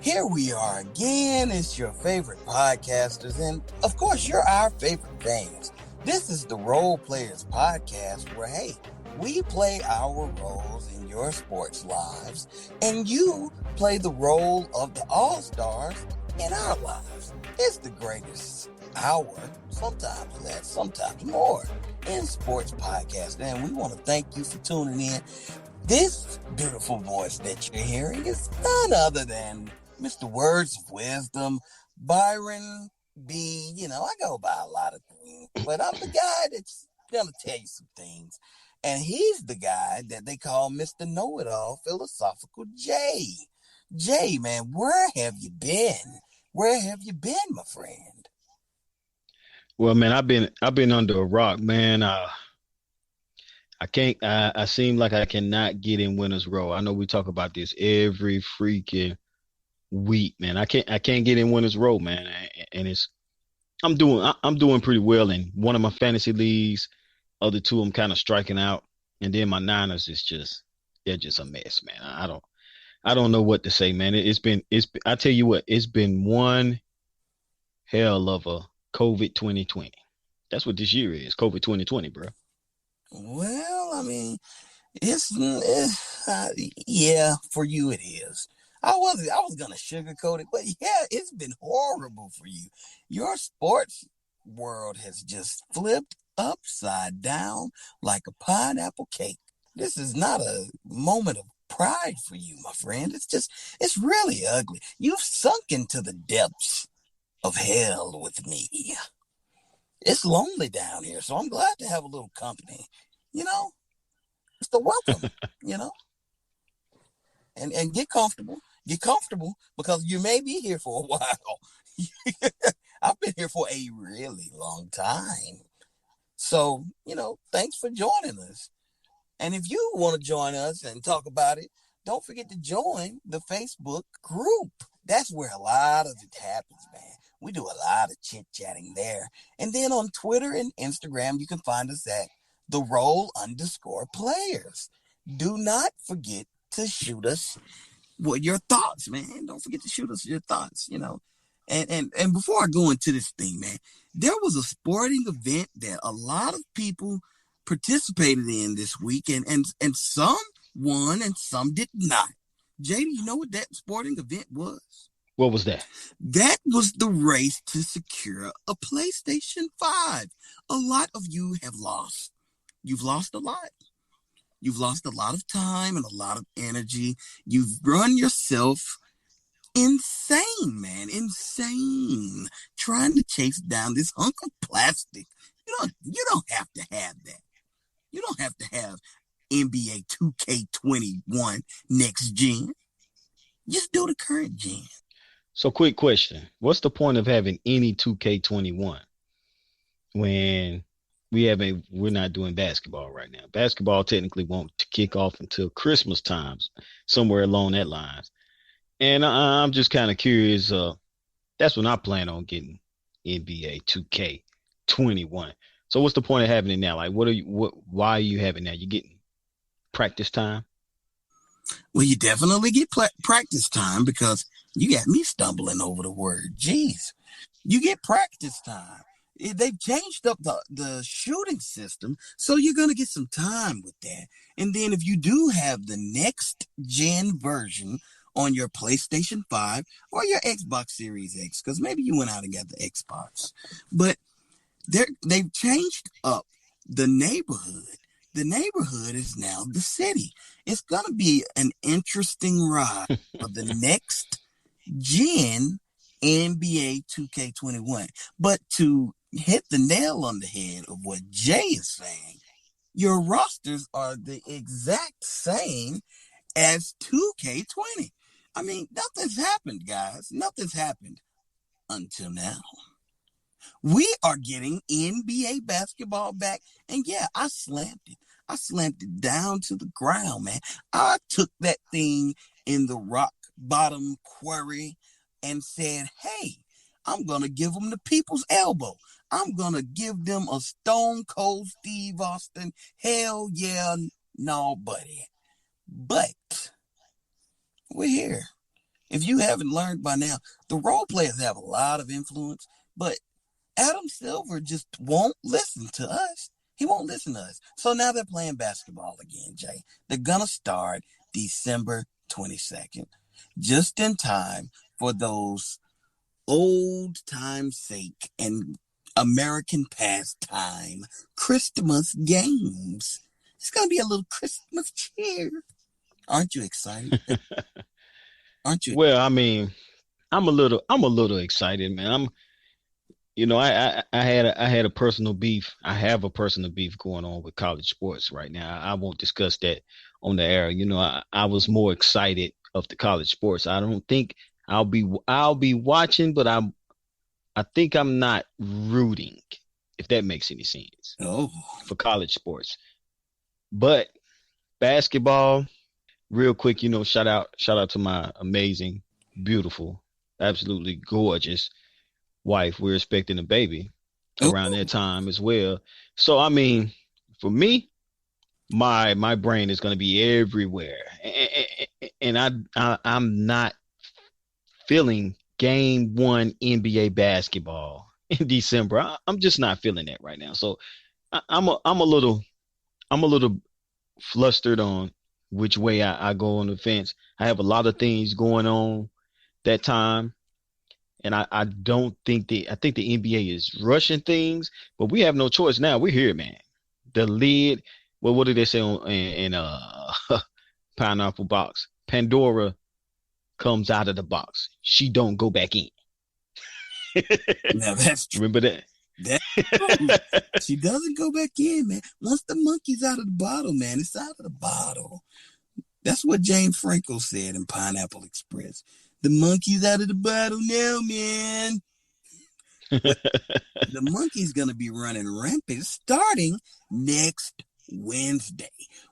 Here we are again. It's your favorite podcasters, and of course, you're our favorite fans. This is the Role Players Podcast, where, hey, we play our roles in your sports lives, and you play the role of the All-Stars in our lives. It's the greatest hour, sometimes less, sometimes more, in sports podcast. And we want to thank you for tuning in. This beautiful voice that you're hearing is none other than Mr. Words of Wisdom, Byron B. I go by a lot of things, but I'm the guy that's going to tell you some things. And he's the guy that they call Mr. Know-It-All, Philosophical J. Jay, man, where have you been? Where have you been, my friend? Well, man, I've been under a rock, man. I can't. I seem like I cannot get in winners row. I know we talk about this every freaking week, man. I can't get in winners row, man. And I'm doing pretty well in one of my fantasy leagues. Other two, I'm kind of striking out, and then my Niners is they're just a mess, man. I don't know what to say, man. I tell you what, it's been one hell of a COVID 2020. That's what this year is, COVID 2020, bro. Well, I mean, yeah, for you it is. I was gonna sugarcoat it, but yeah, it's been horrible for you. Your sports world has just flipped upside down like a pineapple cake. This is not a moment of pride for you, my friend. It's really ugly. You've sunk into the depths of hell with me. It's lonely down here, so I'm glad to have a little company. You know, so welcome. You know, and get comfortable. Get comfortable because you may be here for a while. I've been here for a really long time. So, thanks for joining us. And if you want to join us and talk about it, don't forget to join the Facebook group. That's where a lot of it happens, man. We do a lot of chit-chatting there. And then on Twitter and Instagram, you can find us at the role_players. Do not forget to shoot us your thoughts, man. Don't forget to shoot us your thoughts. And before I go into this thing, man, there was a sporting event that a lot of people participated in this week, and some won and some did not. Jay, do you know what that sporting event was? What was that? That was the race to secure a PlayStation 5. A lot of you have lost. You've lost a lot. You've lost a lot of time and a lot of energy. You've run yourself insane, man. Insane. Trying to chase down this hunk of plastic. You don't have to have that. You don't have to have NBA 2K21 next gen. Just do the current gen. So, quick question: what's the point of having any 2K21 when we're not doing basketball right now? Basketball technically won't kick off until Christmas times, somewhere along that lines. And I'm just kind of curious. That's when I plan on getting NBA 2K21. So what's the point of having it now? Like, why are you having that? You getting practice time? Well, you definitely get practice time because you got me stumbling over the word. Jeez. You get practice time. They've changed up the shooting system, so you're going to get some time with that. And then if you do have the next gen version on your PlayStation 5 or your Xbox Series X, because maybe you went out and got the Xbox, but they've changed up the neighborhood. The neighborhood is now the city. It's going to be an interesting ride of the next gen NBA 2K21. But to hit the nail on the head of what Jay is saying, your rosters are the exact same as 2K20. I mean, nothing's happened, guys. Nothing's happened until now. We are getting NBA basketball back. And yeah, I slammed it. I slammed it down to the ground, man. I took that thing in the rock bottom quarry and said, hey, I'm going to give them the people's elbow. I'm going to give them a Stone Cold Steve Austin. Hell yeah, no, buddy. But we're here. If you haven't learned by now, the role players have a lot of influence, but Adam Silver just won't listen to us. He won't listen to us. So now they're playing basketball again, Jay. They're going to start December 22nd, just in time for those old time sake and American pastime Christmas games. It's going to be a little Christmas cheer. Aren't you excited? Aren't you? Well, I mean, I'm a little excited, man. I had a personal beef. I have a personal beef going on with college sports right now. I won't discuss that on the air. I was more excited of the college sports. I don't think I'll be watching, but I think I'm not rooting, if that makes any sense, Oh, for college sports. But basketball, real quick, shout out to my amazing, beautiful, absolutely gorgeous wife. We're expecting a baby oh, around that time as well. So I mean, for me, my brain is going to be everywhere, and I'm not feeling game one NBA basketball in December. I'm just not feeling that right now. So I'm a little flustered on which way I go on the fence. I have a lot of things going on that time. And I don't think I think the NBA is rushing things, but we have no choice now. We're here, man. The lid, well, what did they say in Pineapple Box? Pandora comes out of the box. She don't go back in. now that's true. Remember that? That's she doesn't go back in, man. Once the monkey's out of the bottle, man, it's out of the bottle. That's what James Franco said in Pineapple Express. The monkey's out of the bottle now, man. The monkey's going to be running rampant starting next Wednesday.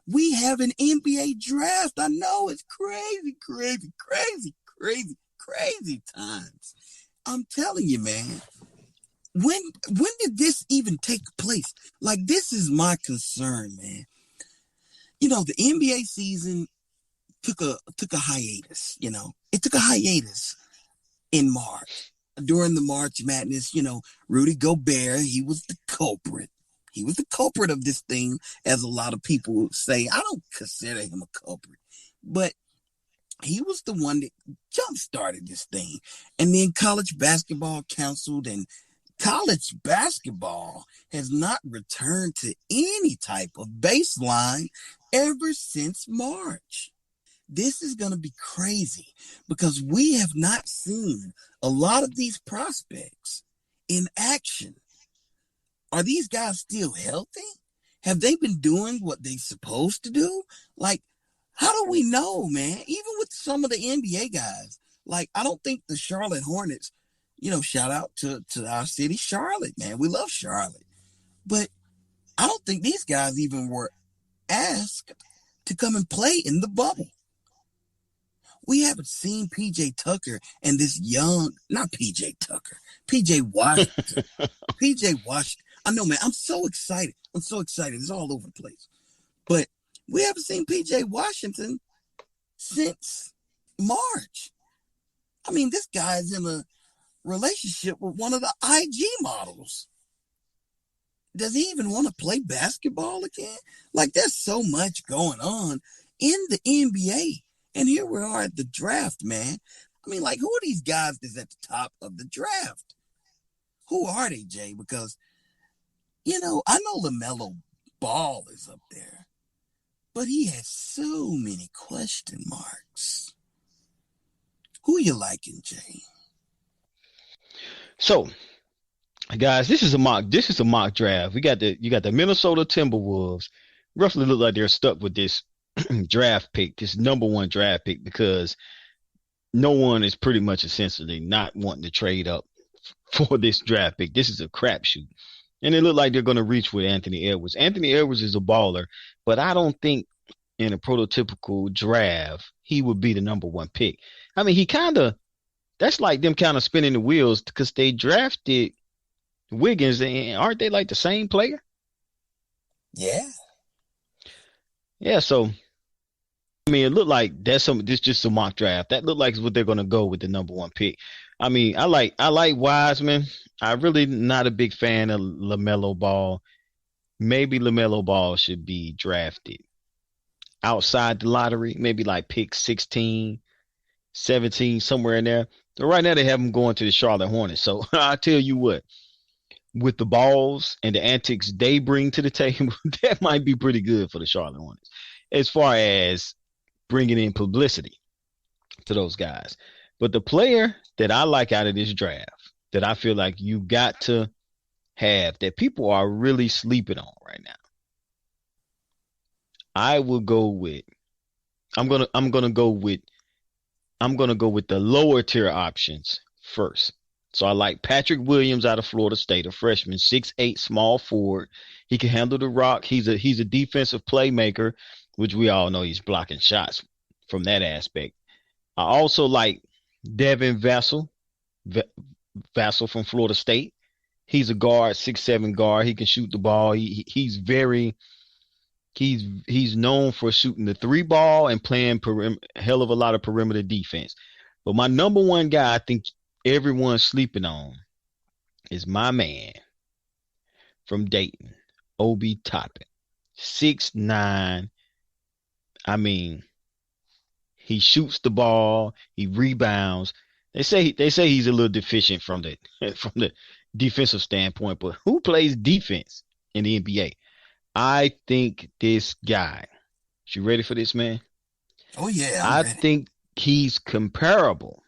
We have an NBA draft. I know it's crazy, crazy, crazy, crazy, crazy times. I'm telling you, man. When did this even take place? Like, this is my concern, man. The NBA season took a hiatus. It took a hiatus in March. During the March Madness, Rudy Gobert, he was the culprit. He was the culprit of this thing, as a lot of people say. I don't consider him a culprit, but he was the one that jump-started this thing. And then college basketball canceled, and college basketball has not returned to any type of baseline ever since March. This is going to be crazy because we have not seen a lot of these prospects in action. Are these guys still healthy? Have they been doing what they're supposed to do? Like, how do we know, man? Even with some of the NBA guys, like, I don't think the Charlotte Hornets, shout out to our city, Charlotte, man. We love Charlotte. But I don't think these guys even were asked to come and play in the bubble. We haven't seen PJ Tucker and this young, not PJ Tucker, PJ Washington. PJ Washington. I know, man. I'm so excited. It's all over the place. But we haven't seen PJ Washington since March. I mean, this guy's in a relationship with one of the IG models. Does he even want to play basketball again? Like, there's so much going on in the NBA. And here we are at the draft, man. I mean, like, who are these guys that's at the top of the draft? Who are they, Jay? Because, I know LaMelo Ball is up there, but he has so many question marks. Who are you liking, Jay? So, guys, this is a mock draft. You got the Minnesota Timberwolves. Roughly look like they're stuck with this draft pick, this number one draft pick, because no one is pretty much essentially not wanting to trade up for this draft pick. This is a crapshoot. And it looked like they're going to reach with Anthony Edwards. Anthony Edwards is a baller, but I don't think in a prototypical draft he would be the number one pick. I mean, that's like them kind of spinning the wheels because they drafted Wiggins, and aren't they like the same player? Yeah. Yeah, so I mean, it looked like this just a mock draft. That looked like what they're gonna go with the number one pick. I mean, I like Wiseman. I really not a big fan of LaMelo Ball. Maybe LaMelo Ball should be drafted outside the lottery, maybe like pick 16, 17, somewhere in there. But right now they have him going to the Charlotte Hornets. So I tell you what, with the balls and the antics they bring to the table, that might be pretty good for the Charlotte Hornets as far as bringing in publicity to those guys. But the player that I like out of this draft, that I feel like you got to have, that people are really sleeping on right now, I will go with. I'm gonna go with the lower tier options first. So I like Patrick Williams out of Florida State, a freshman, 6'8", small forward. He can handle the rock. He's a defensive playmaker, which we all know he's blocking shots from that aspect. I also like Devin Vassell from Florida State. He's a guard, 6'7" guard. He can shoot the ball. He's known for shooting the three ball and playing hell of a lot of perimeter defense. But my number one guy I think everyone's sleeping on is my man from Dayton, Obi Toppin. 6'9". I mean, he shoots the ball, he rebounds. They say he's a little deficient from the from the defensive standpoint, but who plays defense in the NBA? I think this guy, you ready for this, man? Oh yeah, I'm I ready. think he's comparable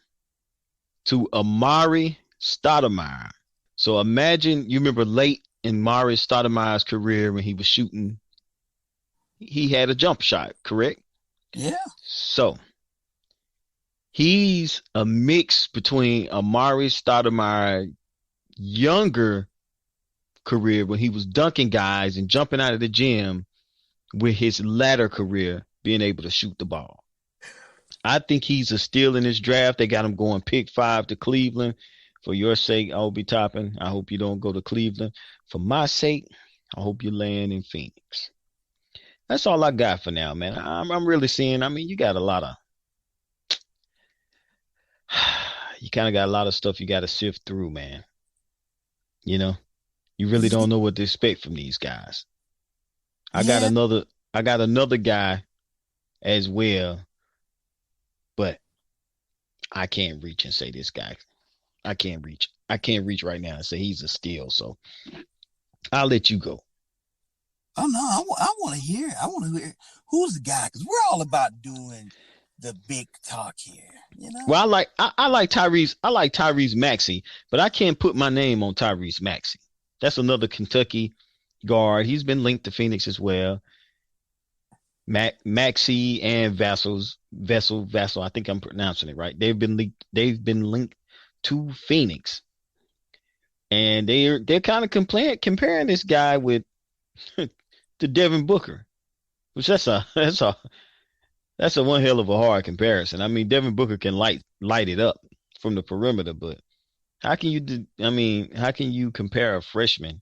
to Amari Stoudemire. So imagine, you remember late in Amari Stoudemire's career when he was shooting, he had a jump shot, correct? Yeah. So he's a mix between Amari Stoudemire younger career when he was dunking guys and jumping out of the gym, with his latter career being able to shoot the ball. I think he's a steal in this draft. They got him going pick 5 to Cleveland. For your sake, Obi Toppin, I hope you don't go to Cleveland. For my sake, I hope you land in Phoenix. That's all I got for now, man. I'm really seeing, I mean, you got a lot of, you kind of got a lot of stuff you got to sift through, man. You know, you really don't know what to expect from these guys. I got Yeah. another guy as well, but I can't reach and say this guy. I can't reach. I can't reach right now and say he's a steal. So I'll let you go. Oh no, I want to hear. I want to hear who's the guy, because we're all about doing the big talk here. You know. Well, I like Tyrese. I like Tyrese Maxey, but I can't put my name on Tyrese Maxey. That's another Kentucky guard. He's been linked to Phoenix as well. Maxey and Vassell. I think I'm pronouncing it right. They've been linked. They've been linked to Phoenix, and they're kind of comparing this guy with to Devin Booker, which that's a one hell of a hard comparison. I mean, Devin Booker can light it up from the perimeter, but how can you how can you compare a freshman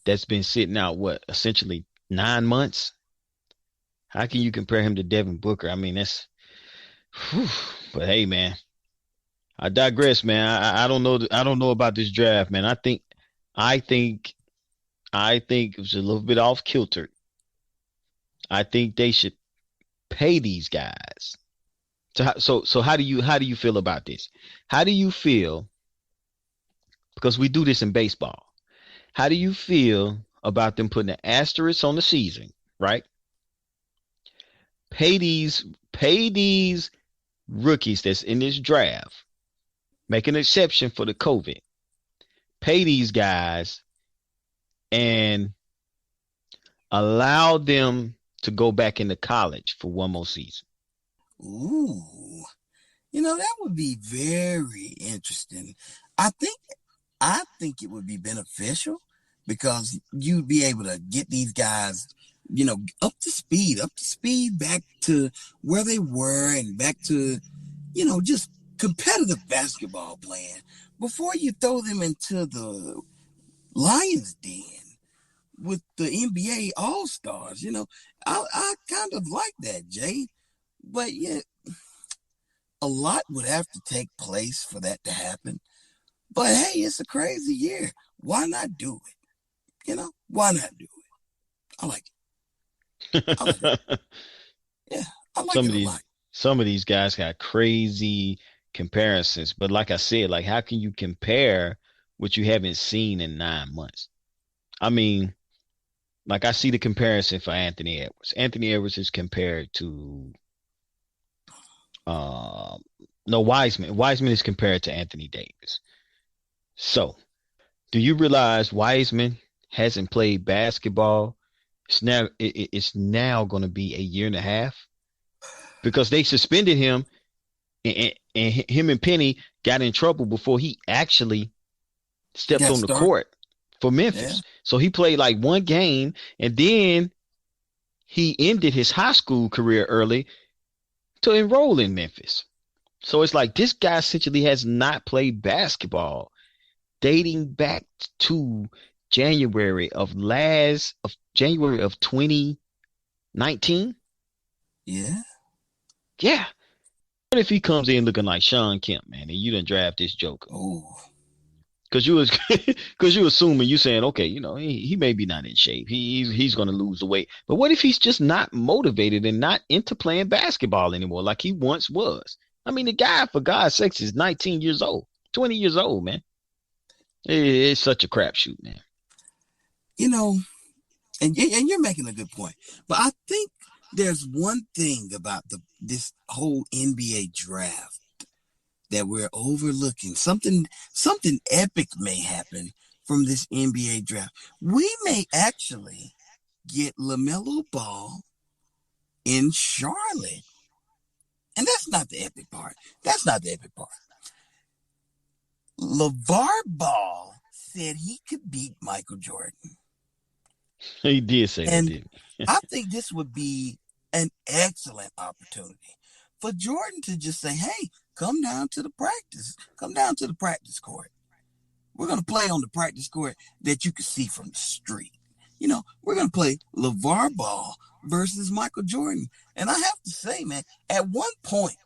that's been sitting out essentially 9 months? How can you compare him to Devin Booker? I mean, that's whew. But hey, man, I digress, man. I don't know. I don't know about this draft, man. I think, it was a little bit off kilter. I think they should pay these guys. So how do you feel about this? How do you feel? Because we do this in baseball. How do you feel about them putting an asterisk on the season, right? Pay these rookies that's in this draft. Make an exception for the COVID. Pay these guys and allow them to go back into college for one more season. Ooh, that would be very interesting. I think I think it would be beneficial because you'd be able to get these guys, up to speed back to where they were and back to, just competitive basketball playing before you throw them into the lion's den. with the NBA All Stars. I kind of like that, Jay. But yeah, a lot would have to take place for that to happen. But hey, it's a crazy year. Why not do it? Why not do it? I like it. I like it. Yeah, I like some it of a lot. these some of these guys got crazy comparisons, but like I said, like how can you compare what you haven't seen in 9 months? I mean, like I see the comparison for Anthony Edwards. Anthony Edwards is compared to um no Wiseman. Wiseman is compared to Anthony Davis. So, do you realize Wiseman hasn't played basketball? It's now going to be a year and a half because they suspended him, and him and Penny got in trouble before he actually stepped Got on the started. court for Yeah. Memphis. So he played like one game, and then he ended his high school career early to enroll in Memphis. So it's like this guy essentially has not played basketball dating back to January of 2019. Yeah. Yeah. What if he comes in looking like Sean Kemp, man, and you done draft this Joker? Oh. Because you assuming you saying, okay, he may be not in shape. He's going to lose the weight. But what if he's just not motivated and not into playing basketball anymore like he once was? I mean, the guy, for God's sakes, is 19 years old, 20 years old, man. It's such a crapshoot, man. You know, and you're making a good point. But I think there's one thing about this whole NBA draft that we're overlooking. Something epic may happen from this NBA draft. We may actually get LaMelo Ball in Charlotte. And that's not the epic part. That's not the epic part. LeVar Ball said he could beat Michael Jordan. He did say that, And didn't I think this would be an excellent opportunity for Jordan to just say, hey, come down to the practice court. We're going to play on the practice court that you can see from the street. We're going to play LeVar Ball versus Michael Jordan. And I have to say, man, at one point,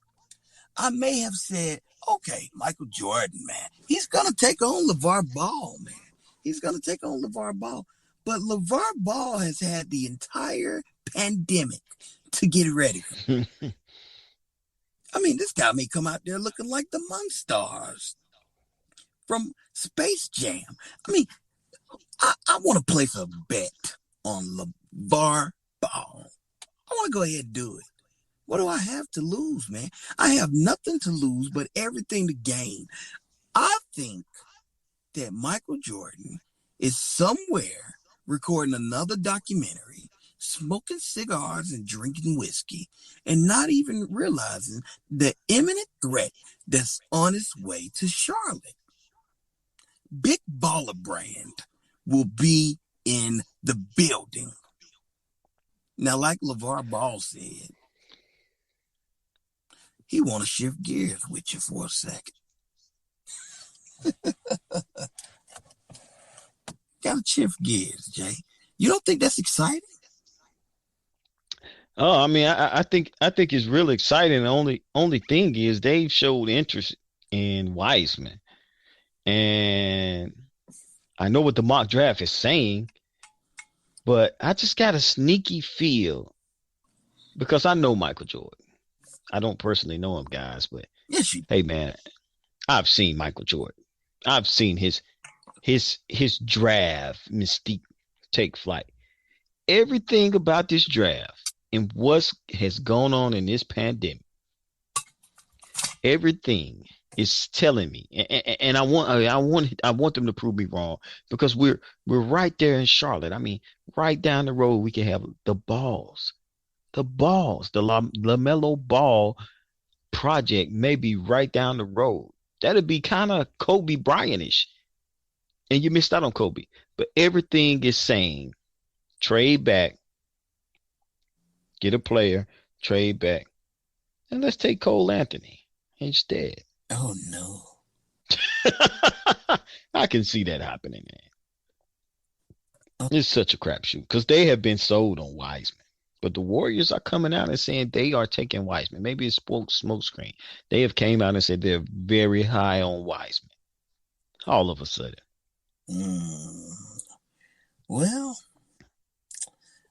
I may have said, okay, Michael Jordan, man, he's going to take on LeVar Ball, man. He's going to take on LeVar Ball. But LeVar Ball has had the entire pandemic to get ready. I mean, this guy may come out there looking like the Munstars from Space Jam. I mean, I want to place a bet on LeVar Ball. I want to go ahead and do it. What do I have to lose, man? I have nothing to lose but everything to gain. I think that Michael Jordan is somewhere recording another documentary, smoking cigars and drinking whiskey, and not even realizing the imminent threat that's on its way to Charlotte. Big Baller Brand will be in the building. Now, like LeVar Ball said, he want to shift gears with you for a second. Gotta shift gears, Jay. You don't think that's exciting? Oh, I mean, I think it's really exciting. The only thing is they've showed interest in Wiseman, and I know what the mock draft is saying, but I just got a sneaky feel because I know Michael Jordan. I don't personally know him, guys, but Yes, you. hey, man, I've seen Michael Jordan. I've seen his draft mystique take flight. Everything about this draft and what has gone on in this pandemic, everything is telling me, and I want them to prove me wrong because we're right there in Charlotte. I mean, right down the road, we can have the LaMelo Ball project may be right down the road. That'd be kind of Kobe Bryant-ish, and you missed out on Kobe. But everything is saying trade back, get a player, trade back, and let's take Cole Anthony instead. Oh no. I can see that happening, man. It's such a crapshoot because they have been sold on Wiseman. But the Warriors are coming out and saying they are taking Wiseman. Maybe it's smoke screen. They have came out and said they're very high on Wiseman. All of a sudden. Well,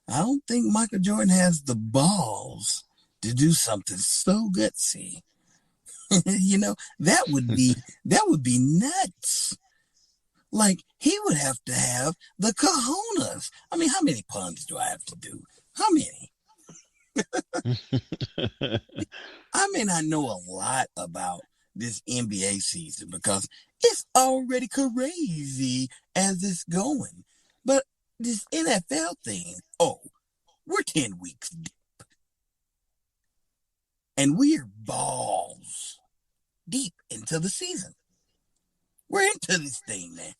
I don't think Michael Jordan has the balls to do something so gutsy. That would be nuts. Like, he would have to have the cojones. I mean, how many puns do I have to do? How many? I may not know a lot about this NBA season because it's already crazy as it's going. But this NFL thing, we're 10 weeks deep. And we're balls deep into the season. We're into this thing, man.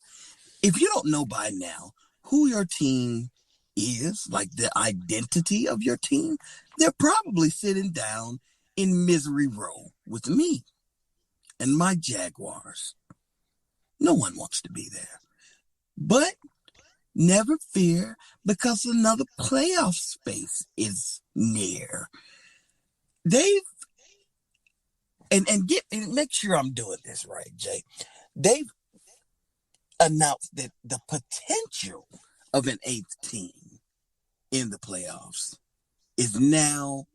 If you don't know by now who your team is, like the identity of your team, they're probably sitting down in misery row with me and my Jaguars. No one wants to be there. But never fear, because another playoff space is near. They've and make sure I'm doing this right, Jay. They've announced that the potential of an 8th team in the playoffs is now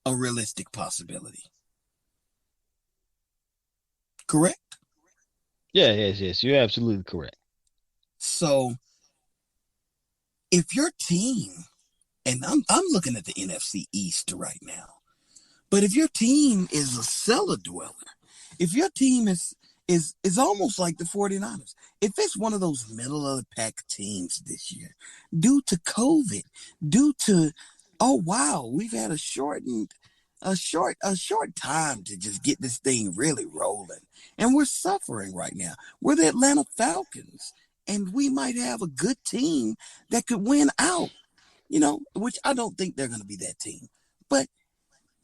a realistic possibility. Correct? Yeah, yes. You're absolutely correct. So if your team, and I'm looking at the NFC East right now, but if your team is a cellar dweller, if your team is almost like the 49ers, if it's one of those middle of the pack teams this year, due to COVID, due to, we've had a short time to just get this thing really rolling. And we're suffering right now. We're the Atlanta Falcons, and we might have a good team that could win out, which I don't think they're going to be that team. But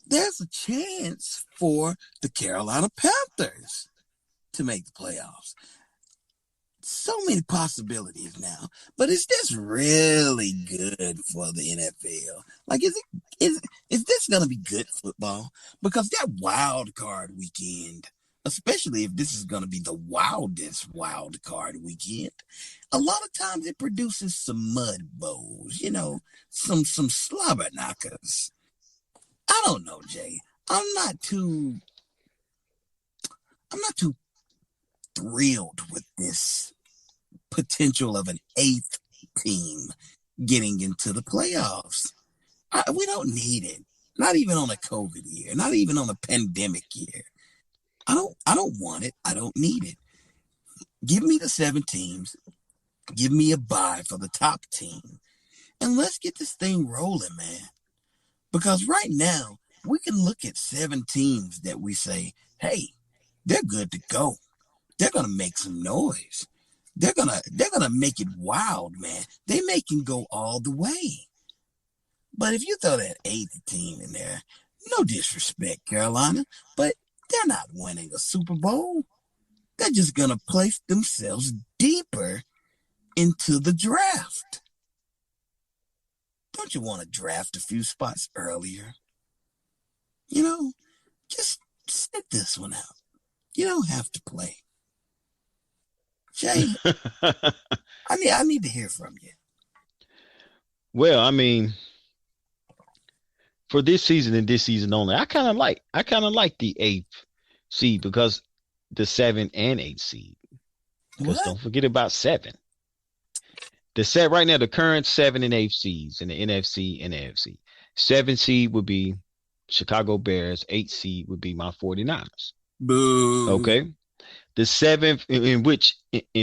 there's a chance for the Carolina Panthers to make the playoffs. So many possibilities now, but is this really good for the NFL? Like, is this going to be good football? Because that wild card weekend, especially if this is going to be the wildest wild card weekend, a lot of times it produces some mud bowls, some slobber knockers. I don't know, Jay. I'm not too thrilled with this potential of an 8th team getting into the playoffs. We don't need it. Not even on a COVID year. Not even on a pandemic year. I don't want it. I don't need it. Give me the 7 teams. Give me a bye for the top team. And let's get this thing rolling, man. Because right now, we can look at 7 teams that we say, hey, they're good to go. They're going to make some noise. They're gonna make it wild, man. They make him go all the way. But if you throw that 8th team in there, no disrespect, Carolina, but they're not winning a Super Bowl. They're just gonna place themselves deeper into the draft. Don't you want to draft a few spots earlier? Just sit this one out. You don't have to play. Jay, I need to hear from you. Well, I mean, for this season and this season only, I kind of like the 8th seed because the 7 and 8 seed. Because don't forget about 7. Right now, the current 7 and 8 seeds in the NFC and AFC. 7 seed would be Chicago Bears. 8 seed would be my 49ers. Boo. Okay. The 7th, in which,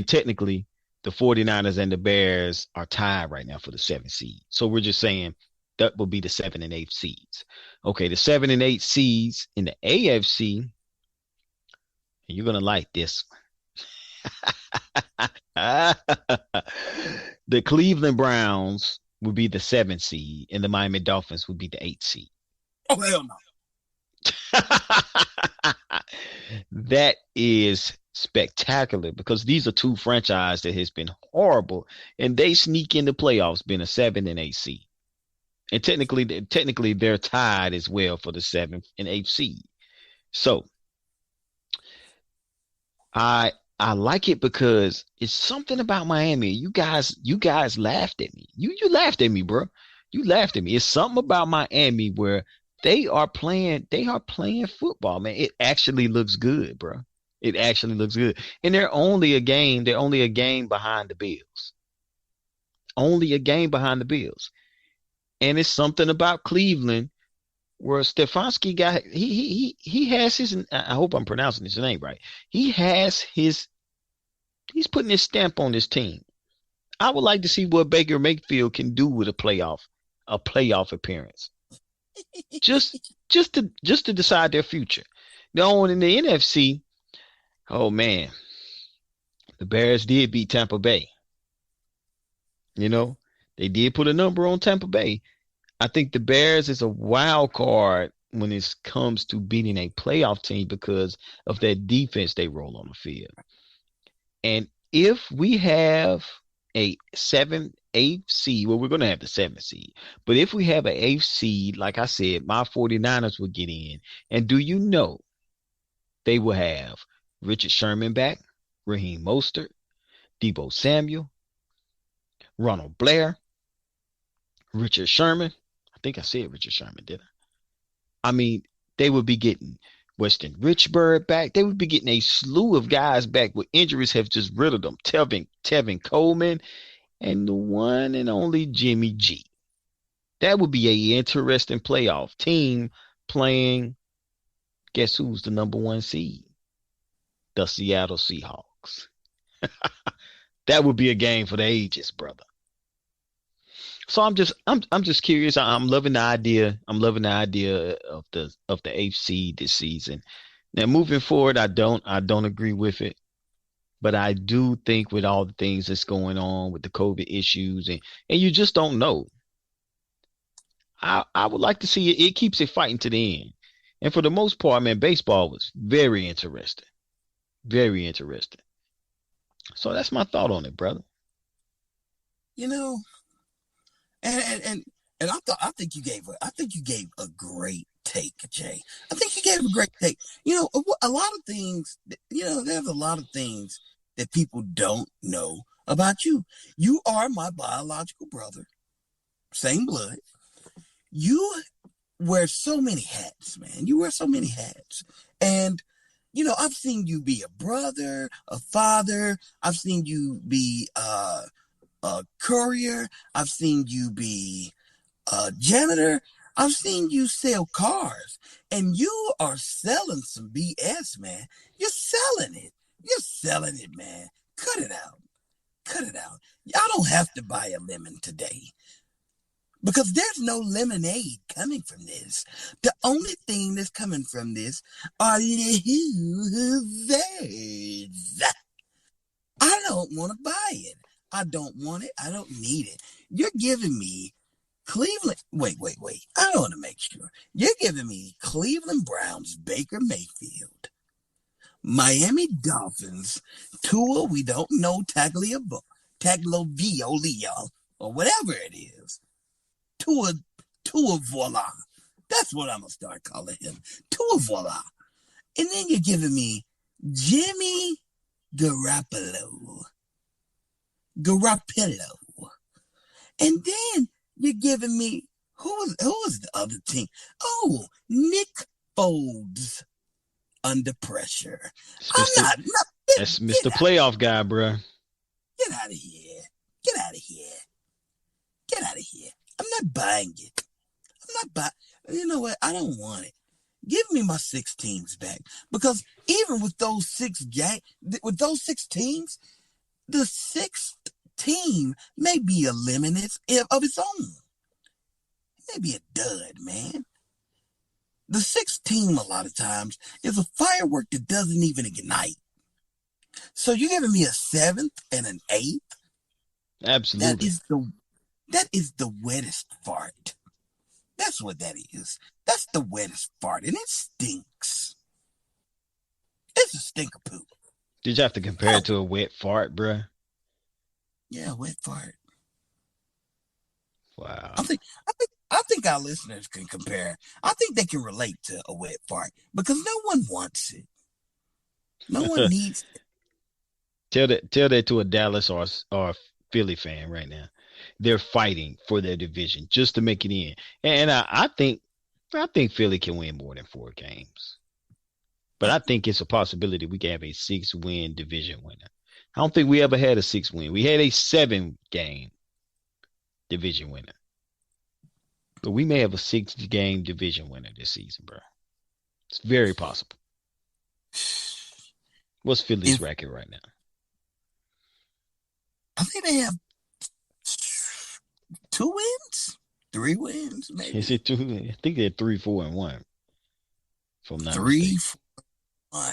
technically, the 49ers and the Bears are tied right now for the 7th seed. So we're just saying that will be the 7 and 8 seeds. Okay, the 7 and 8 seeds in the AFC, and you're going to like this. The Cleveland Browns would be the 7th seed, and the Miami Dolphins would be the 8th seed. Oh, hell no. That is spectacular because these are two franchises that has been horrible, and they sneak in the playoffs, being a 7 and 8 seed. And technically, they're tied as well for the 7th and 8th seed. So I like it because it's something about Miami. You guys laughed at me. You laughed at me, bro. You laughed at me. It's something about Miami where they are playing football, man. It actually looks good, bro. It actually looks good. And they're only a game behind the Bills. Only a game behind the Bills. And it's something about Cleveland where Stefanski got he has his. I hope I'm pronouncing his name right. He has his. He's putting his stamp on this team. I would like to see what Baker Mayfield can do with a playoff appearance. Just to decide their future. Now in the NFC, oh man, the Bears did beat Tampa Bay. You know, they did put a number on Tampa Bay. I think the Bears is a wild card when it comes to beating a playoff team because of that defense they roll on the field. And if we have a 7th, 8th seed, well, we're going to have the 7th seed. But if we have an 8th seed, like I said, my 49ers will get in. And do you know they will have Richard Sherman back, Raheem Mostert, Deebo Samuel, Ronald Blair, Richard Sherman. I think I said Richard Sherman, did I? I mean, they would be getting Weston Richburg back. They would be getting a slew of guys back with injuries have just riddled them. Tevin Coleman and the one and only Jimmy G. That would be a interesting playoff team playing. Guess who's the number one seed? The Seattle Seahawks. That would be a game for the ages, brother. So I'm just curious. I'm loving the idea. I'm loving the idea of the AFC this season. Now moving forward, I don't agree with it, but I do think with all the things that's going on with the COVID issues and you just don't know. I would like to see it. It keeps it fighting to the end. And for the most part, man, baseball was very interesting. Very interesting. So that's my thought on it, brother. You know, and I think you gave a great take, Jay. I think you gave a great take. A lot of things. There's a lot of things that people don't know about you. You are my biological brother, same blood. You wear so many hats, man. You wear so many hats, and I've seen you be a brother, a father. I've seen you be a courier. I've seen you be a janitor. I've seen you sell cars, and you are selling some BS, man. You're selling it. You're selling it, man. Cut it out. Cut it out. Y'all don't have to buy a lemon today because there's no lemonade coming from this. The only thing that's coming from this are losers. I don't want to buy it. I don't want it. I don't need it. You're giving me Cleveland. Wait. I want to make sure. You're giving me Cleveland Browns, Baker Mayfield, Miami Dolphins, Tua, we don't know, Tagliavio, or whatever it is. Tua Voila. That's what I'm going to start calling him. Tua Voila. And then you're giving me Jimmy Garoppolo. And then you're giving me, who was the other team? Oh, Nick Foles under pressure. That's Mr. That's Mr. Playoff guy, bro. Get out of here. Get out of here. Get out of here. I'm not buying it. I'm not buying. You know what? I don't want it. Give me my 6 teams back. Because even with those 6 teams, the 6th team may be a lemon of its own. It may be a dud, man. The 6th team, a lot of times, is a firework that doesn't even ignite. So you're giving me a 7th and an 8th? Absolutely. That is the wettest fart. That's what that is. That's the wettest fart, and it stinks. It's a stink of poop. Did you have to I compare it don't. to a wet fart, bruh? Yeah, wet fart. I Wow. think. I think our listeners can compare. I think they can relate to a wet fart because no one wants it. No one needs it. Tell that to a Dallas or Philly fan right now. They're fighting for their division just to make it in. And I think Philly can win more than 4 games. But I think it's a possibility we can have a 6-win division winner. I don't think we ever had a 6-win. We had a 7-game division winner. But we may have a 6-game division winner this season, bro. It's very possible. What's Philly's If record right now? I think they have 2 wins, 3 wins, Is maybe it two? I think they're 3-4-1, if I'm not three, mistaken. 4, 1.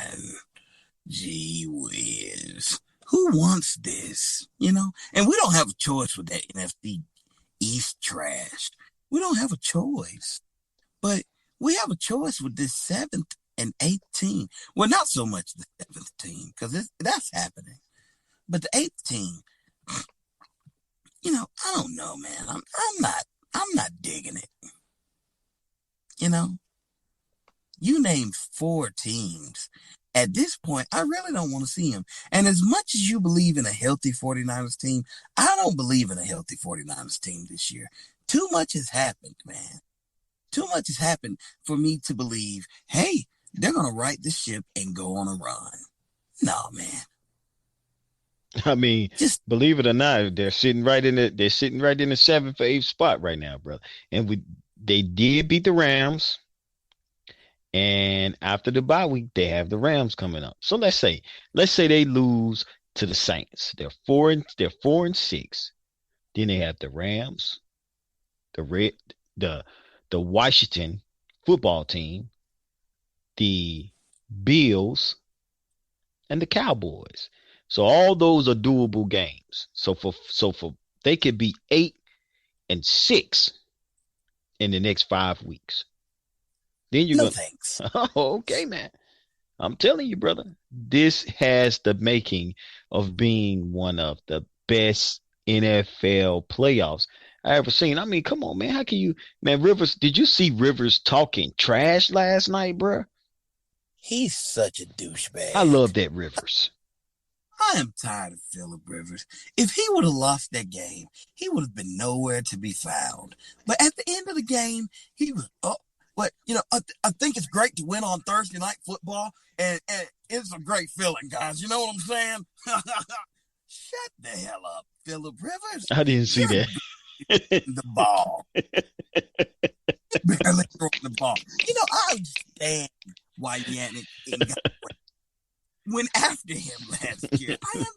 Gee whiz. Who wants this? And we don't have a choice with that NFC East trash. We don't have a choice. But we have a choice with this seventh and eighth team. Well, not so much the seventh team, because that's happening. But the eighth team, I don't know, man. I'm not digging it. You know, you name 4 teams. At this point, I really don't want to see them. And as much as you believe in a healthy 49ers team, I don't believe in a healthy 49ers team this year. Too much has happened, man. Too much has happened for me to believe, hey, they're going to right the ship and go on a run. No, man. I mean, Just believe it or not, they're sitting right in the 7th or 8th spot right now, brother. And they did beat the Rams. And after the bye week, they have the Rams coming up. So let's say they lose to the Saints. They're 4-6. Then they have the Rams, the Red, the Washington football team, the Bills, and the Cowboys. So all those are doable games. So for they could be 8-6 in the next 5 weeks. Then you're no gonna thanks. oh, okay, man. I'm telling you, brother, this has the making of being one of the best NFL playoffs I ever seen. I mean, come on, man. How can you, man? Rivers, did you see Rivers talking trash last night, bro? He's such a I douchebag. love that Rivers. I am tired of Philip Rivers. If he would have lost that game, he would have been nowhere to be found. But at the end of the game, he was up. But I think it's great to win on Thursday night football, and it's a great feeling, guys. You know what I'm saying? Shut the hell up, Philip Rivers. I didn't see You're that. the ball. You're barely throwing the ball. I understand why Yannick went after him last year. I understand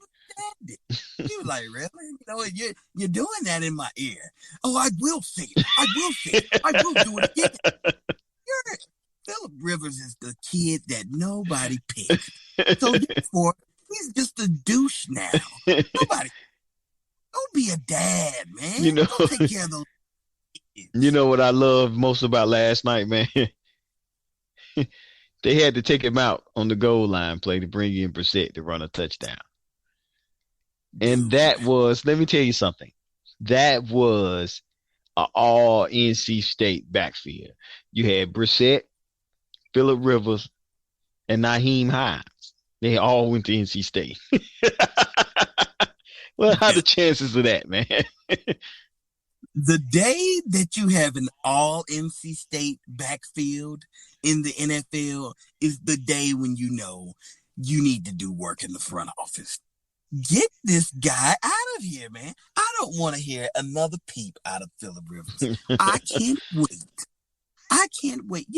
it. He was like, really? You're doing that in my ear. Oh, I will see it. I will see it. I will do it again. Philip Rivers is the kid that nobody picked. So therefore, he's just a douche now. Nobody. Don't be a dad, man. you know, Don't take care of those you kids. know what I love most about last night, man? They had to take him out on the goal line play to bring in Brissett to run a touchdown. And Dude. let me tell you something. That was an all NC State backfield. You had Brissett, Philip Rivers, and Naheem Hines. They all went to NC State. Well, how are the chances of that, man? The day that you have an all NC State backfield in the NFL is the day when you know you need to do work in the front office. Get this guy out of here, man. I don't want to hear another peep out of Philip Rivers. I can't wait. I can't wait.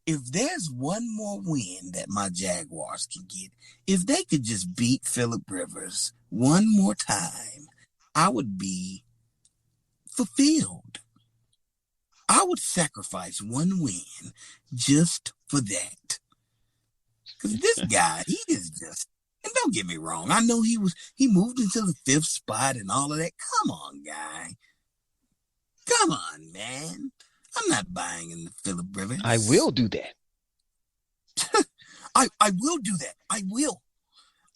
If there's one more win that my Jaguars can get, if they could just beat Philip Rivers one more time, I would be fulfilled. I would sacrifice one win just for that. Because this guy, he is just, and don't get me wrong, I know he moved into the 5th spot and all of that. Come on, guy. Come on, man. I'm not buying into Philip Rivers. I will do that. I will do that. I will.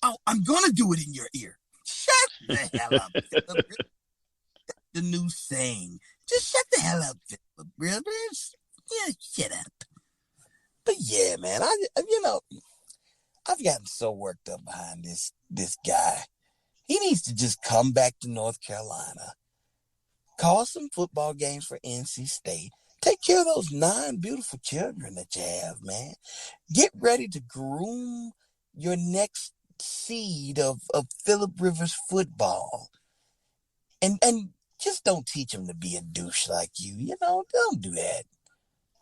Oh, I'm gonna do it in your ear. Shut the hell up, Philip. The new saying. Just shut the hell up, Philip. Rivers. Yeah, shut up. But yeah, man, I've gotten so worked up behind this guy. He needs to just come back to North Carolina, call some football games for NC State, take care of those 9 beautiful children that you have, man. Get ready to groom your next seed of Philip Rivers football. And just don't teach him to be a douche like you. Don't do that.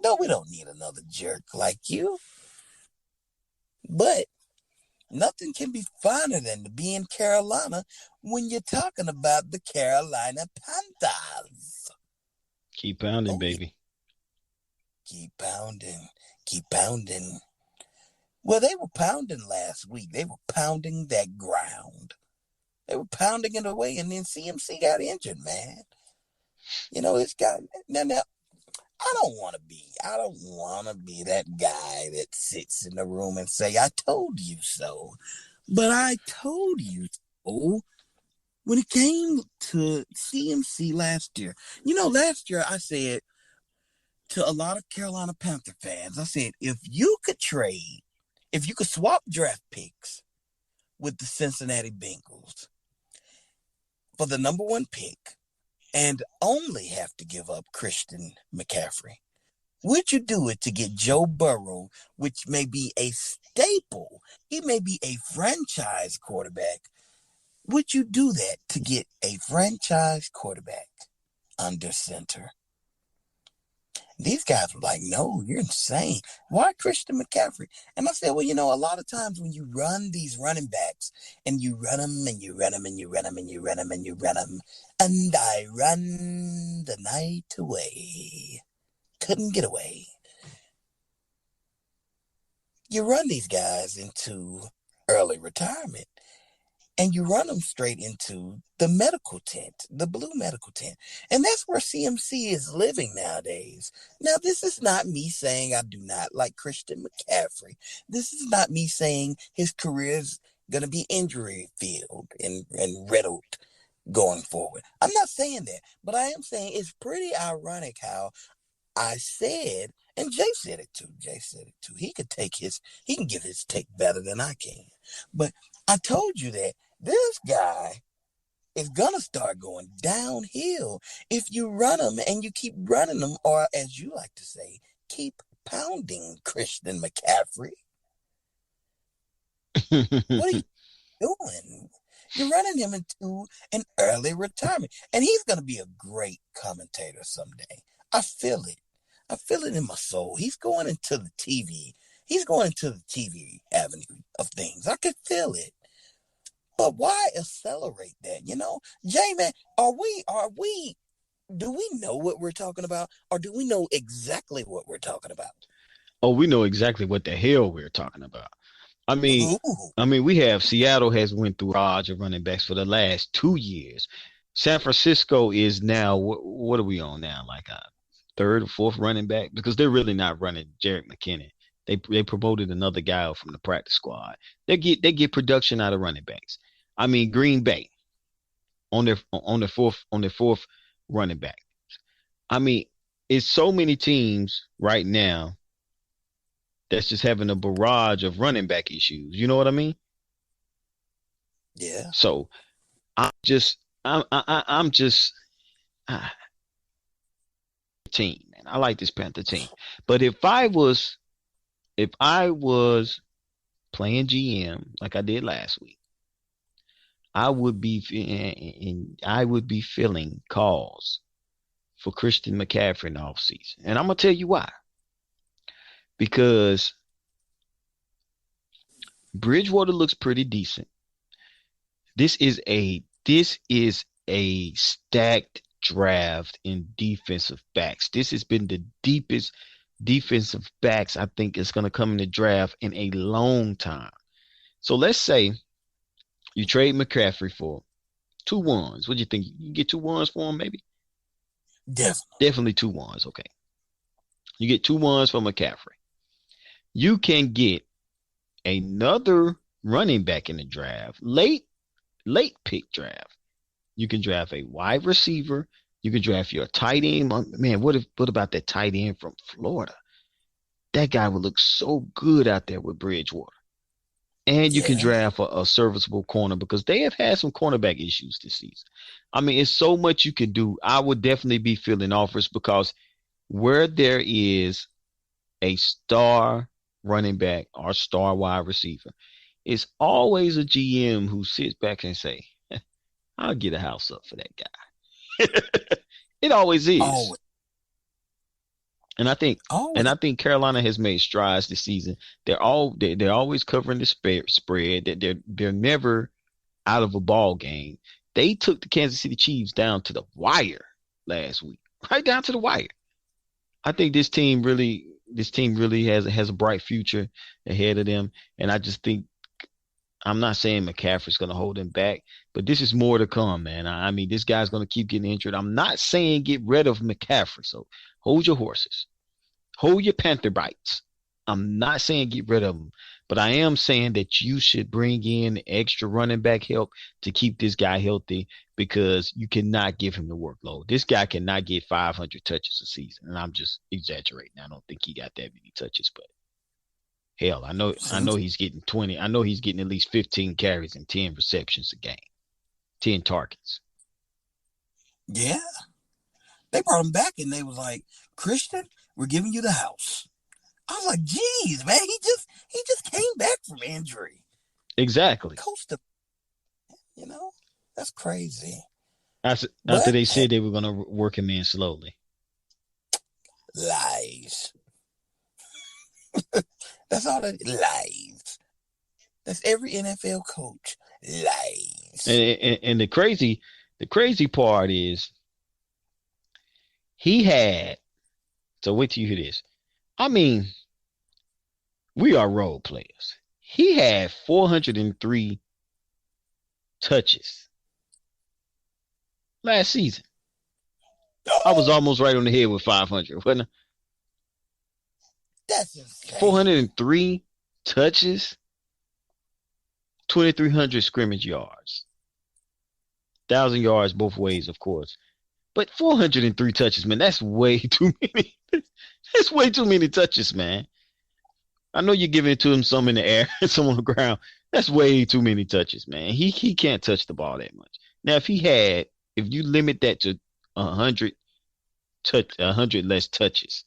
No, we don't need another jerk like you. But nothing can be finer than to be in Carolina when you're talking about the Carolina Panthers. Keep pounding, baby. Keep pounding. Keep pounding. Well, they were pounding last week. They were pounding that ground. They were pounding it away, and then CMC got injured, man. This guy. Now, I don't want to be that guy that sits in the room and say, I told you so. But I told you so when it came to CMC last year. Last year I said to a lot of Carolina Panther fans, I said, if you could swap draft picks with the Cincinnati Bengals for the number 1 pick and only have to give up Christian McCaffrey, would you do it to get Joe Burrow, which may be a staple? He may be a franchise quarterback. Would you do that to get a franchise quarterback under center? These guys were like, no, you're insane. Why Christian McCaffrey? And I said, well, a lot of times when you run these running backs and you run them and you run them and you run them and you run them and you run them, and I run the night away. Couldn't get away. You run these guys into early retirement. And you run them straight into the medical tent, the blue medical tent. And that's where CMC is living nowadays. Now, this is not me saying I do not like Christian McCaffrey. This is not me saying his career is going to be injury-filled and riddled going forward. I'm not saying that. But I am saying it's pretty ironic how I said, and Jay said it too. He can give his take better than I can. But I told you that this guy is going to start going downhill if you run him and you keep running him, or as you like to say, keep pounding Christian McCaffrey. What are you doing? You're running him into an early retirement. And he's going to be a great commentator someday. I feel it. I feel it in my soul. He's going into the TV. He's going into the TV avenue of things. I could feel it. But why accelerate that? Jay, man, do we know what we're talking about? Or do we know exactly what we're talking about? Oh, we know exactly what the hell we're talking about. I mean, we have Seattle has went through a barrage of running backs for the last 2 years. San Francisco is now, what are we on now? Like a 3rd or 4th running back? Because they're really not running Jerick McKinnon. They promoted another guy from the practice squad. They get production out of running backs. I mean, Green Bay on their fourth running back. I mean, it's so many teams right now that's just having a barrage of running back issues. You know what I mean? Yeah. So I'm just team, man. I like this Panther team. But if I was playing GM like I did last week, I would be feeling calls for Christian McCaffrey in the offseason. And I'm gonna tell you why. Because Bridgewater looks pretty decent. This is a stacked draft in defensive backs. This has been the deepest defensive backs I think is going to come in the draft in a long time. So let's say you trade McCaffrey for 2 ones. What do you think? You get 2 ones for him, maybe? Definitely 2 ones. Okay. You get 2 ones for McCaffrey. You can get another running back in the draft, late pick draft. You can draft a wide receiver. You can draft your tight end. Man, what about that tight end from Florida? That guy would look so good out there with Bridgewater. And you can Yeah. draft a serviceable corner because they have had some cornerback issues this season. I mean, it's so much you can do. I would definitely be filling offers because where there is a star running back or star wide receiver, it's always a GM who sits back and say, I'll get a house up for that guy. It always is. Always. And I think and Always. I think Carolina has made strides this season. They're always covering the spread. That they're never out of a ball game. They took the Kansas City Chiefs down to the wire last week, right down to the wire. I think this team really has a bright future ahead of them, and I just think I'm not saying McCaffrey's going to hold him back, but this is more to come, man. I mean, this guy's going to keep getting injured. I'm not saying get rid of McCaffrey, so hold your horses. Hold your Panther bites. I'm not saying get rid of him, but I am saying that you should bring in extra running back help to keep this guy healthy because you cannot give him the workload. This guy cannot get 500 touches a season, and I'm just exaggerating. I don't think he got that many touches, but hell, I know he's getting 20. I know he's getting at least 15 carries and 10 receptions a game, 10 targets. Yeah. They brought him back and they was like, Christian, we're giving you the house. I was like, geez, man, he just came back from injury. Exactly. Coast to, you know, that's crazy. After But they hey, said they were going to work him in slowly. lies. That's all that lies. That's every NFL coach. Lies. And the crazy part is he had, so wait till you hear this. I mean, we are role players. He had 403 touches last season. I was almost right on the head with 500, wasn't I? That's insane. 403 touches, 2,300 scrimmage yards, 1,000 yards both ways, of course. But 403 touches, man, that's way too many. That's way too many touches, man. I know you're giving it to him some in the air and some on the ground. That's way too many touches, man. He can't touch the ball that much. Now, if you limit that to 100 less touches,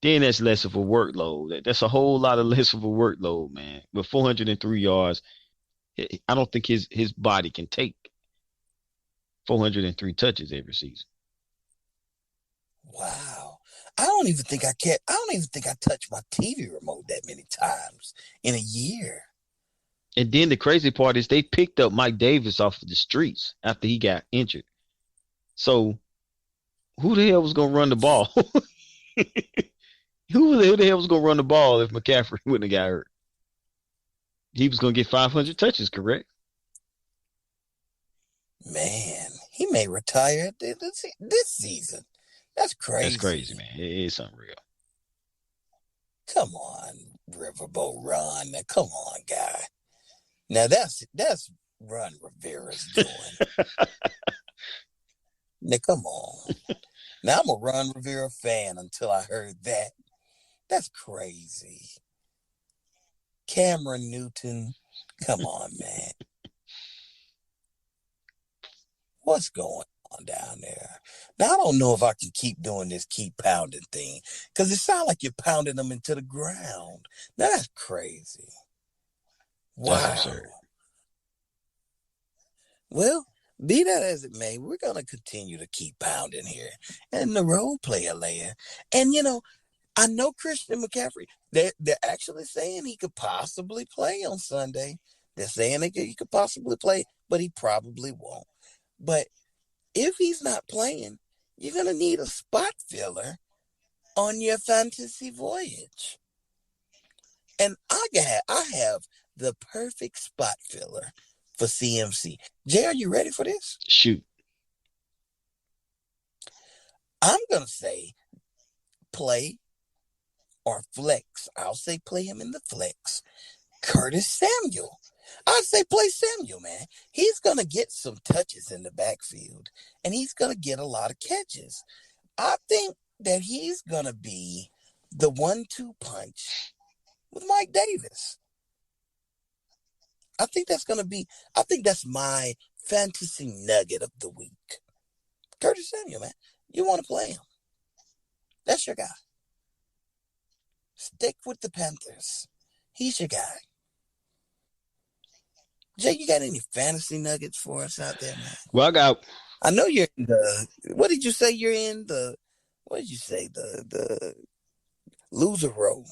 then that's less of a workload. That's a whole lot of less of a workload, man. With 403 yards, I don't think his body can take 403 touches every season. Wow. I don't even think I touched my TV remote that many times in a year. And then the crazy part is they picked up Mike Davis off of the streets after he got injured. So who the hell was gonna run the ball? Who the hell was gonna run the ball if McCaffrey wouldn't have got hurt? He was gonna get 500 touches, correct? Man, he may retire this season. That's That's crazy, crazy. man. It's unreal. Come on, Riverboat Ron. Now, come on, guy. Now that's Ron Rivera's doing. Now come on. Now I'm a Ron Rivera fan until I heard that. That's crazy. Cameron Newton. Come on, man. What's going on down there? Now I don't know if I can keep doing this keep pounding thing because it sounds like you're pounding them into the ground. Now that's crazy. That's Wow. absurd. Well, be that as it may, we're gonna continue to keep pounding here and the role player layer. And I know Christian McCaffrey. They're actually saying he could possibly play on Sunday. They're saying he could possibly play, but he probably won't. But if he's not playing, you're gonna need a spot filler on your fantasy voyage. And I have the perfect spot filler for CMC. Jay, are you ready for this? Shoot. I'm gonna say play or flex. I'll say play him in the flex. Curtis Samuel. I say play Samuel, man. He's going to get some touches in the backfield, and he's going to get a lot of catches. I think that he's going to be the 1-2 punch with Mike Davis. I think that's my fantasy nugget of the week. Curtis Samuel, man. You want to play him. That's your guy. Stick with the Panthers. He's your guy. Jay, you got any fantasy nuggets for us out there, man? Well, I know you're in what did you say you're in? What did you say? The loser row.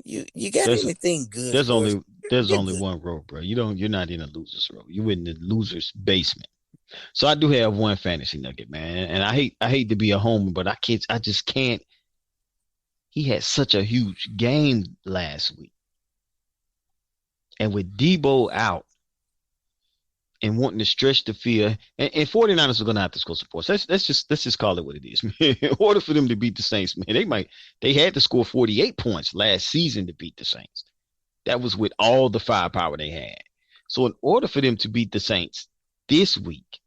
You got anything good? There's only one row, bro. You're not in a loser's row. You're in the loser's basement. So I do have one fantasy nugget, man. And I hate to be a homer, but I just can't. He had such a huge game last week. And with Debo out and wanting to stretch the field, and 49ers are going to have to score some points. Let's just call it what it is, man. In order for them to beat the Saints, man, they had to score 48 points last season to beat the Saints. That was with all the firepower they had. So in order for them to beat the Saints this week,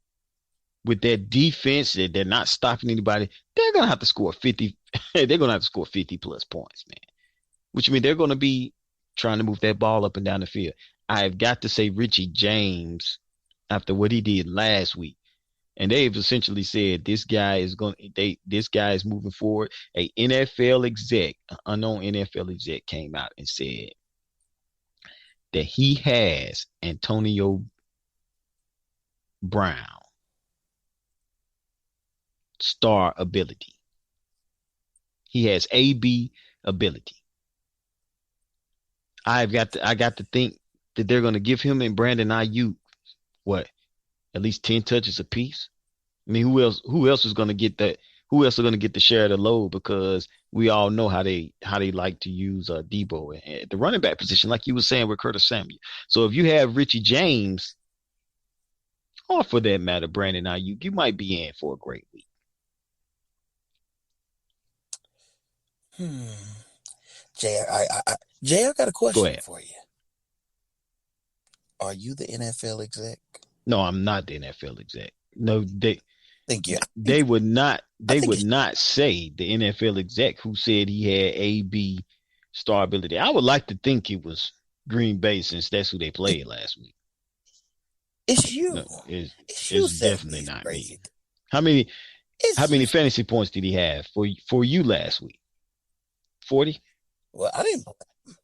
with their defense, they're not stopping anybody, they're going to have to score 50. They're going to have to score 50 plus points, man. Which means they're going to be trying to move that ball up and down the field. I've got to say Richie James, after what he did last week, and they've essentially said this guy is moving forward. An unknown NFL exec came out and said that he has Antonio Brown star ability. He has AB ability. I got to think that they're going to give him and Brandon Ayuk at least 10 touches apiece. I mean, who else is going to get that? Who else are going to get the share of the load? Because we all know how they like to use Debo at the running back position, like you were saying with Curtis Samuel. So if you have Richie James, or for that matter, Brandon Ayuk, you might be in for a great week. Jay, I got a question for you. Are you the NFL exec? No, I'm not the NFL exec. No, they would not say the NFL exec who said he had AB star ability. I would like to think it was Green Bay, since that's who they played last week. It's you. No, it's definitely not crazy. Me. How many fantasy points did he have for you last week? 40? Well, I didn't play him.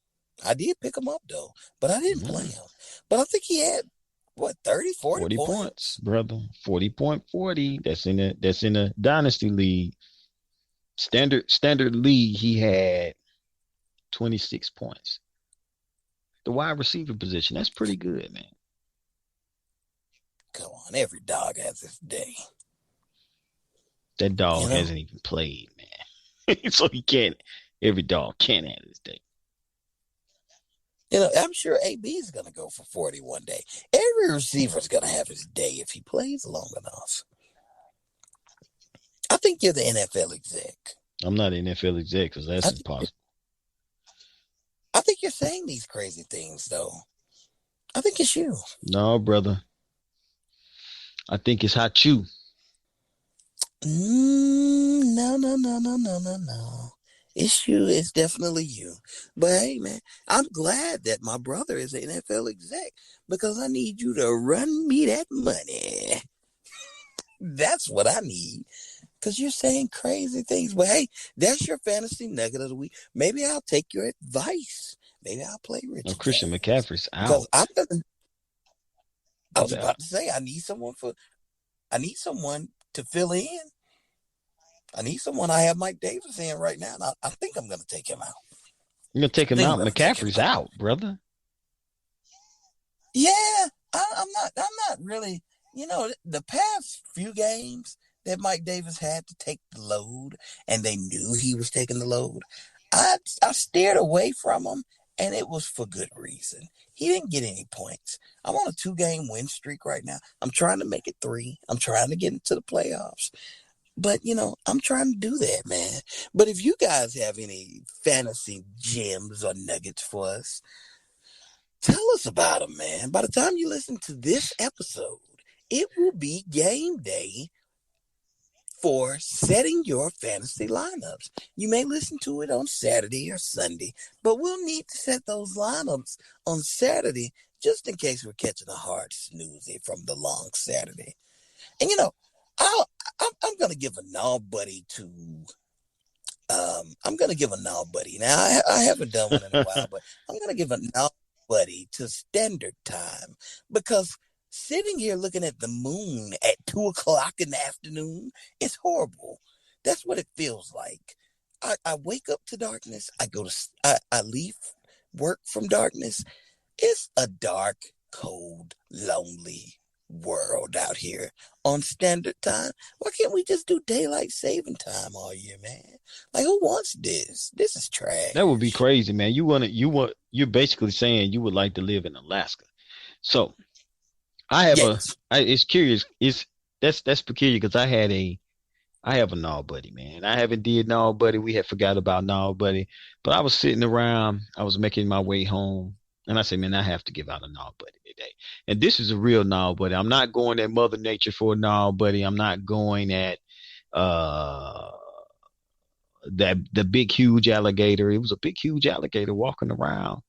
I did pick him up, though, but I didn't play him. But I think he had, 40 points, brother. 40.40. That's in a dynasty league. Standard league, he had 26 points. The wide receiver position, that's pretty good, man. Come on, every dog has his day. That dog hasn't even played, man. So every dog can't have his day. I'm sure AB is going to go for 40 one day. Every receiver is going to have his day if he plays long enough. I think you're the NFL exec. I'm not an NFL exec because that's impossible. I think you're saying these crazy things, though. I think it's you. No, brother. I think it's Hot Chew. No. It's you. It's definitely you. But hey, man, I'm glad that my brother is an NFL exec because I need you to run me that money. That's what I need. Because you're saying crazy things. But hey, that's your fantasy nugget of the week. Maybe I'll take your advice. Maybe I'll play Richie. No, Christian McCaffrey's out. Because I was about to say I need someone to fill in. I need someone. I have Mike Davis in right now, and I think I'm going to take him out. You're going to take him out? McCaffrey's out, brother. Yeah, I'm not really. The past few games that Mike Davis had to take the load, and they knew he was taking the load, I steered away from him, and it was for good reason. He didn't get any points. I'm on a 2-game win streak right now. I'm trying to make it 3. I'm trying to get into the playoffs. But, I'm trying to do that, man. But if you guys have any fantasy gems or nuggets for us, Tell us about them, man. By the time you listen to this episode, it will be game day for setting your fantasy lineups. You may listen to it on Saturday or Sunday, but we'll need to set those lineups on Saturday just in case we're catching a hard snoozy from the long Saturday. And I'm going to give a null buddy to. I'm going to give a null buddy. Now I haven't done one in a while, but I'm going to give a null buddy to Standard Time because sitting here looking at the moon at 2:00 in the afternoon is horrible. That's what it feels like. I wake up to darkness. I leave work from darkness. It's a dark, cold, lonely world out here on Standard Time. Why can't we just do daylight saving time all year, man? Like, who wants this? This is trash. That would be crazy, man. You're basically saying you would like to live in Alaska. So Yes. it's curious. That's peculiar because I have a Null Buddy, man. I haven't did Null Buddy. We had forgot about Null Buddy, but I was sitting around. I was making my way home, and I said, man, I have to give out a Null Buddy today. And this is a real Null Buddy. I'm not going at Mother Nature for a Null Buddy. I'm not going at the big huge alligator. It was a big huge alligator walking around.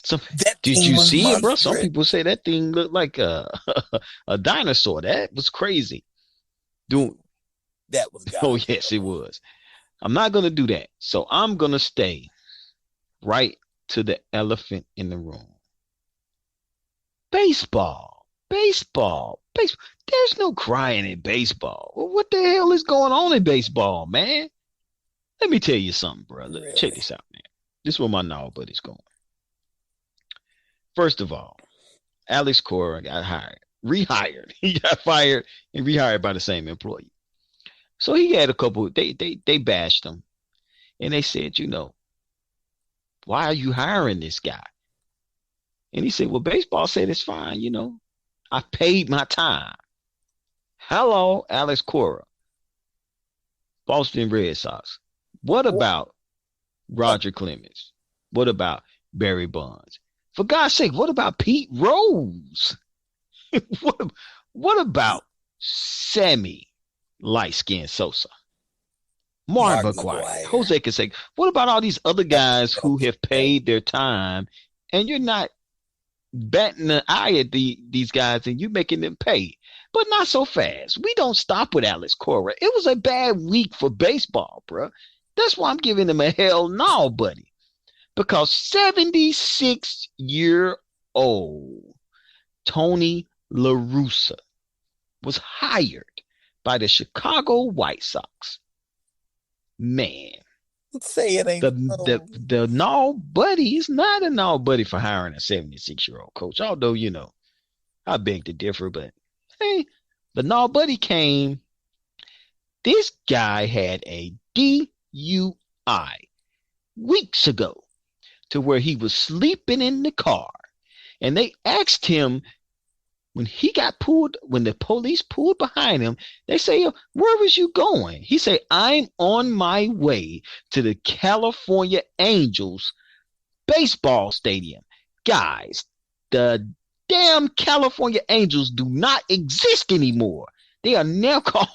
So did you see it, bro? Some people say that thing looked like a a dinosaur. That was crazy. That was God. Oh yes, it was. I'm not gonna do that. So I'm gonna stay right to the elephant in the room. Baseball. There's no crying in baseball. Well, what the hell is going on in baseball, man? Let me tell you something, brother. Really? Check this out, man. This is where my Null Buddy's going. First of all, Alex Cora got rehired. He got fired and rehired by the same employee. So he had a couple. They bashed him, and they said, why are you hiring this guy? And he said, well, baseball said it's fine. I paid my time. Hello, Alex Cora, Boston Red Sox. What about Roger Clemens? What about Barry Bonds? For God's sake, what about Pete Rose? what about Sammy Light Skin Sosa? Mark McGwire, Jose Canseco. What about all these other guys who have paid their time and you're not batting an eye at these guys and you making them pay? But not so fast. We don't stop with Alex Cora. It was a bad week for baseball, bro. That's why I'm giving him a hell no, buddy. Because 76-year-old Tony La Russa was hired by the Chicago White Sox. Man, say it ain't the Null Buddy is not a Null Buddy for hiring a 76-year-old coach. Although, I beg to differ, but hey, the Null Buddy came. This guy had a DUI weeks ago, to where he was sleeping in the car, and they asked him when the police pulled behind him, they say, where was you going? He said, I'm on my way to the California Angels baseball stadium. Guys, the damn California Angels do not exist anymore. They are now called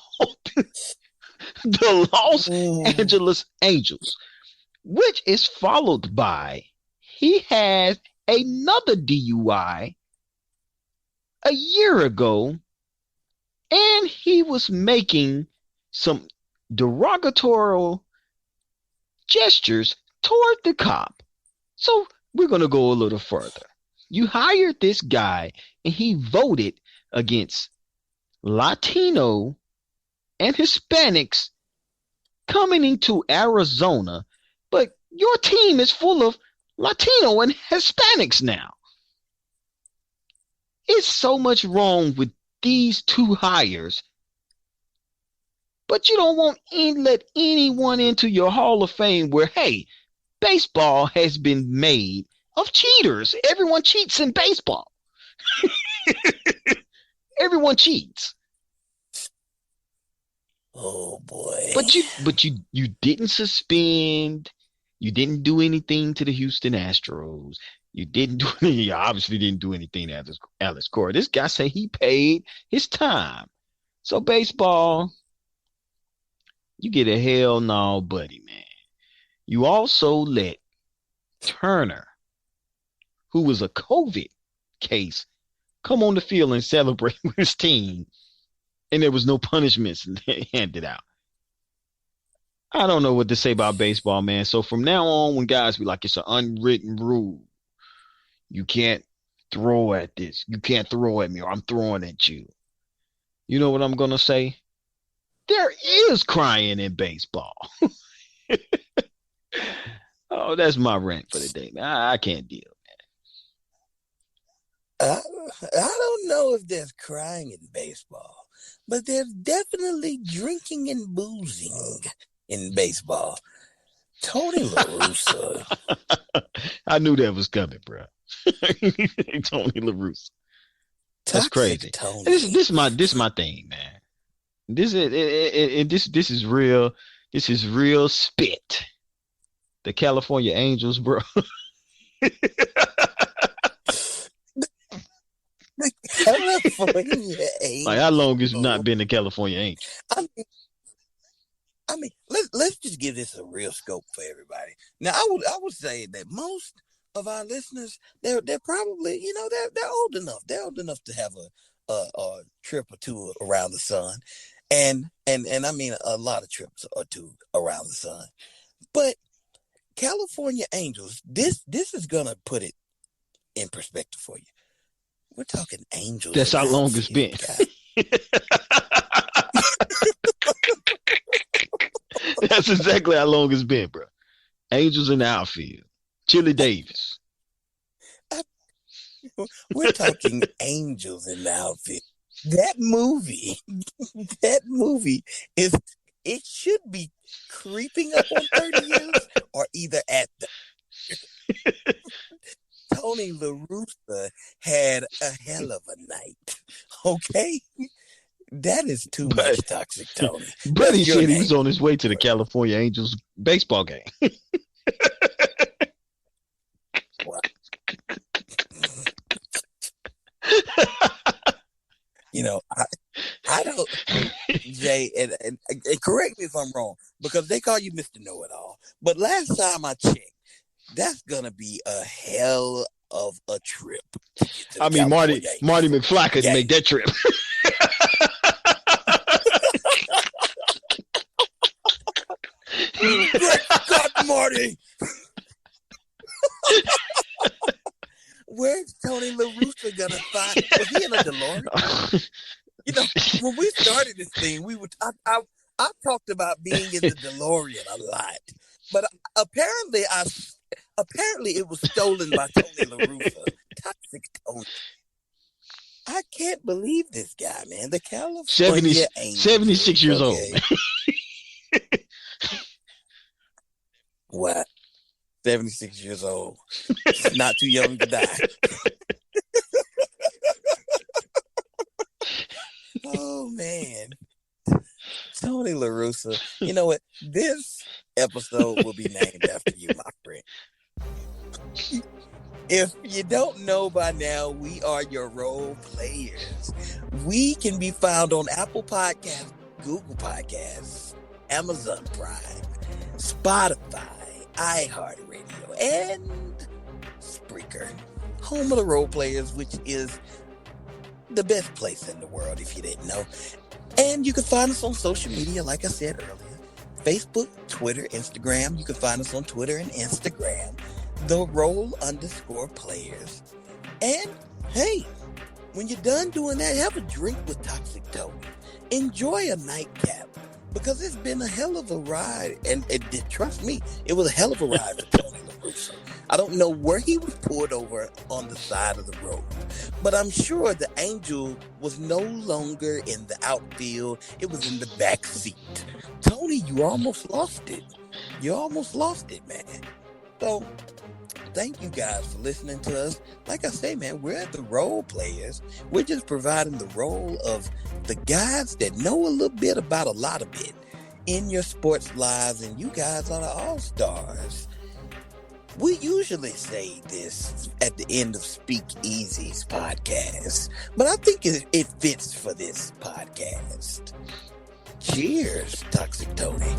the Los Angeles Angels, which is followed by he had another DUI a year ago, and he was making some derogatory gestures toward the cop. So we're going to go a little further. You hired this guy, and he voted against Latino and Hispanics coming into Arizona, but your team is full of Latino and Hispanics now. It's so much wrong with these two hires, but you don't want to let anyone into your Hall of Fame where, hey, baseball has been made of cheaters. Everyone cheats in baseball. Everyone cheats. Oh boy. But you didn't suspend. You didn't do anything to the Houston Astros. You didn't do anything. You obviously didn't do anything to Alex Cora. This guy said he paid his time. So baseball, you get a hell no, buddy, man. You also let Turner, who was a COVID case, come on the field and celebrate with his team, and there was no punishments handed out. I don't know what to say about baseball, man. So from now on, when guys be like, it's an unwritten rule, you can't throw at this, you can't throw at me, or I'm throwing at you. You know what I'm gonna say? There is crying in baseball. Oh, that's my rant for the day, man. I can't deal, I don't know if there's crying in baseball, but there's definitely drinking and boozing in baseball. Tony La Russa. I knew that was coming, bro. Tony La Russa. That's crazy. Tony. This is my thing, man. This is real. This is real spit. The California Angels, bro. The California Angels. Like, how long has not been the California Angels? I mean, let's just give this a real scope for everybody. Now, I would say that most of our listeners, they're probably, they're old enough. They're old enough to have a trip or two around the sun, and I mean a lot of trips or two around the sun. But California Angels, this is gonna put it in perspective for you. We're talking Angels. That's how long it's been. That's exactly how long it's been, bro. Angels in the outfield. Chili Davis. We're talking Angels in the outfield. That movie it should be creeping up on 30 years or either at the Tony La Russa had a hell of a night. Okay? That is too much toxic, Tony. Buddy said he was on his way to the California Angels baseball game. Wow. I don't, Jay, and correct me if I'm wrong, because they call you Mr. Know-It-All. But last time I checked, that's gonna be a hell of a trip. I mean, Marty McFly could make that trip. God, Marty. Where's Tony La Russa gonna find? Was he in a DeLorean? When we started this thing, I talked about being in the DeLorean a lot, but apparently it was stolen by Tony La Russa. Toxic Tony. I can't believe this guy, man. The California Angels. 76 years old. What? 76 years old. Not too young to die. Oh, man. Tony La Russa. You know what? This episode will be named after you, my friend. If you don't know by now, we are your role players. We can be found on Apple Podcasts, Google Podcasts, Amazon Prime, Spotify, iHeartRadio, and Spreaker. Home of the role players, which is the best place in the world, if you didn't know. And you can find us on social media, like I said earlier. Facebook, Twitter, Instagram. You can find us on Twitter and Instagram. The Role_Players. And hey, when you're done doing that, have a drink with Toxic Tony. Enjoy a nightcap, because it's been a hell of a ride. And trust me, it was a hell of a ride for Tony La Russa. I don't know where he was pulled over on the side of the road, but I'm sure the Angel was no longer in the outfield. It was in the back seat. Tony, you almost lost it. You almost lost it, man. So thank you guys for listening to us. Like I say, man, we're the role players. We're just providing the role of the guys that know a little bit about a lot of it in your sports lives, and you guys are the all-stars. We usually say this at the end of Speak Easy's podcast, but I think it fits for this podcast. Cheers, Toxic Tony.